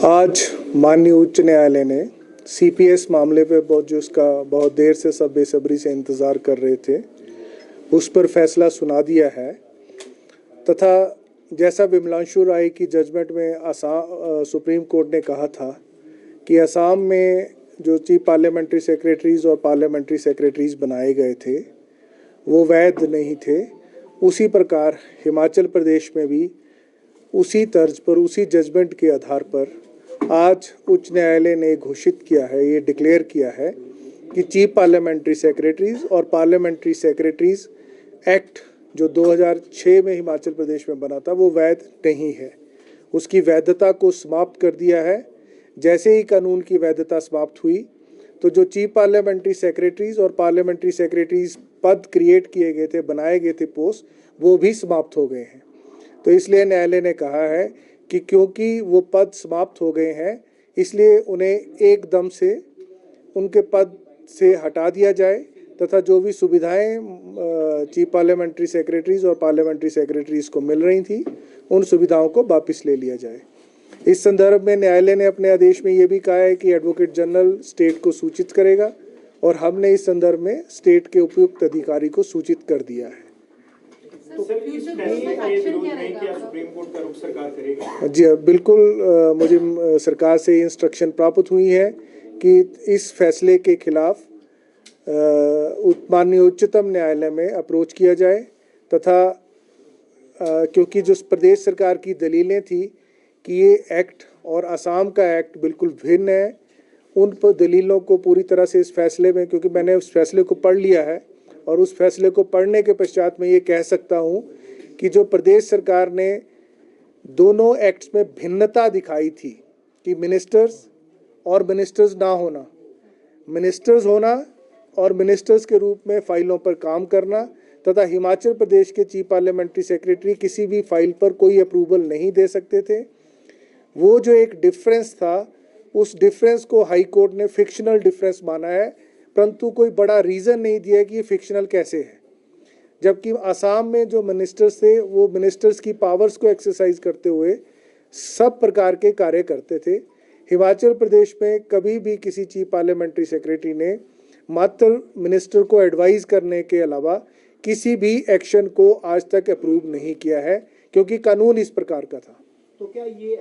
आज माननीय उच्च न्यायालय ने सीपीएस मामले पे बहुत देर से सब बेसब्री से इंतज़ार कर रहे थे, उस पर फैसला सुना दिया है तथा जैसा विमलांशु राय की जजमेंट में सुप्रीम कोर्ट ने कहा था कि असम में जो चीफ पार्लियामेंट्री सेक्रेटरीज और पार्लियामेंट्री सेक्रेटरीज बनाए गए थे वो वैध नहीं थे, उसी प्रकार हिमाचल प्रदेश में भी उसी तर्ज पर, उसी जजमेंट के आधार पर आज उच्च न्यायालय ने घोषित किया है, ये डिक्लेयर किया है कि चीफ पार्लियामेंट्री सेक्रेटरीज और पार्लियामेंट्री सेक्रेटरीज एक्ट जो 2006 में हिमाचल प्रदेश में बना था वो वैध नहीं है। उसकी वैधता को समाप्त कर दिया है। जैसे ही कानून की वैधता समाप्त हुई तो जो चीफ पार्लियामेंट्री सेक्रेटरीज और पार्लियामेंट्री सेक्रेटरीज पद क्रिएट किए गए थे, बनाए गए थे पोस्ट, वो भी समाप्त हो गए हैं। तो इसलिए न्यायालय ने कहा है कि क्योंकि वो पद समाप्त हो गए हैं इसलिए उन्हें एकदम से उनके पद से हटा दिया जाए तथा जो भी सुविधाएं चीफ पार्लियामेंट्री सेक्रेटरीज और पार्लियामेंट्री सेक्रेटरीज को मिल रही थी उन सुविधाओं को वापस ले लिया जाए। इस संदर्भ में न्यायालय ने अपने आदेश में ये भी कहा है कि एडवोकेट जनरल स्टेट को सूचित करेगा और हमने इस संदर्भ में स्टेट के उपयुक्त अधिकारी को सूचित कर दिया है। जी बिल्कुल, मुझे सरकार से इंस्ट्रक्शन प्राप्त हुई है कि इस फैसले के खिलाफ माननीय उच्चतम न्यायालय में अप्रोच किया जाए तथा क्योंकि जो प्रदेश सरकार की दलीलें थी कि ये एक्ट और असम का एक्ट बिल्कुल भिन्न है, उन पर दलीलों को पूरी तरह से इस फैसले में, क्योंकि मैंने उस फैसले को पढ़ लिया है और उस फैसले को पढ़ने के पश्चात मैं ये कह सकता हूँ कि जो प्रदेश सरकार ने दोनों एक्ट्स में भिन्नता दिखाई थी कि मिनिस्टर्स और मिनिस्टर्स ना होना, मिनिस्टर्स होना और मिनिस्टर्स के रूप में फाइलों पर काम करना तथा हिमाचल प्रदेश के चीफ पार्लियामेंट्री सेक्रेटरी किसी भी फाइल पर कोई अप्रूवल नहीं दे सकते थे, वो जो एक डिफरेंस था उस डिफरेंस को हाई कोर्ट ने फिक्शनल डिफरेंस माना है, परंतु कोई बड़ा रीज़न नहीं दिया कि ये फिक्शनल कैसे है। जबकि असम में जो मिनिस्टर्स थे वो मिनिस्टर्स की पावर्स को एक्सरसाइज करते हुए सब प्रकार के कार्य करते थे। हिमाचल प्रदेश में कभी भी किसी चीफ पार्लियामेंट्री सेक्रेटरी ने मात्र मिनिस्टर को एडवाइस करने के अलावा किसी भी एक्शन को आज तक अप्रूव नहीं किया है, क्योंकि कानून इस प्रकार का था। तो क्या ये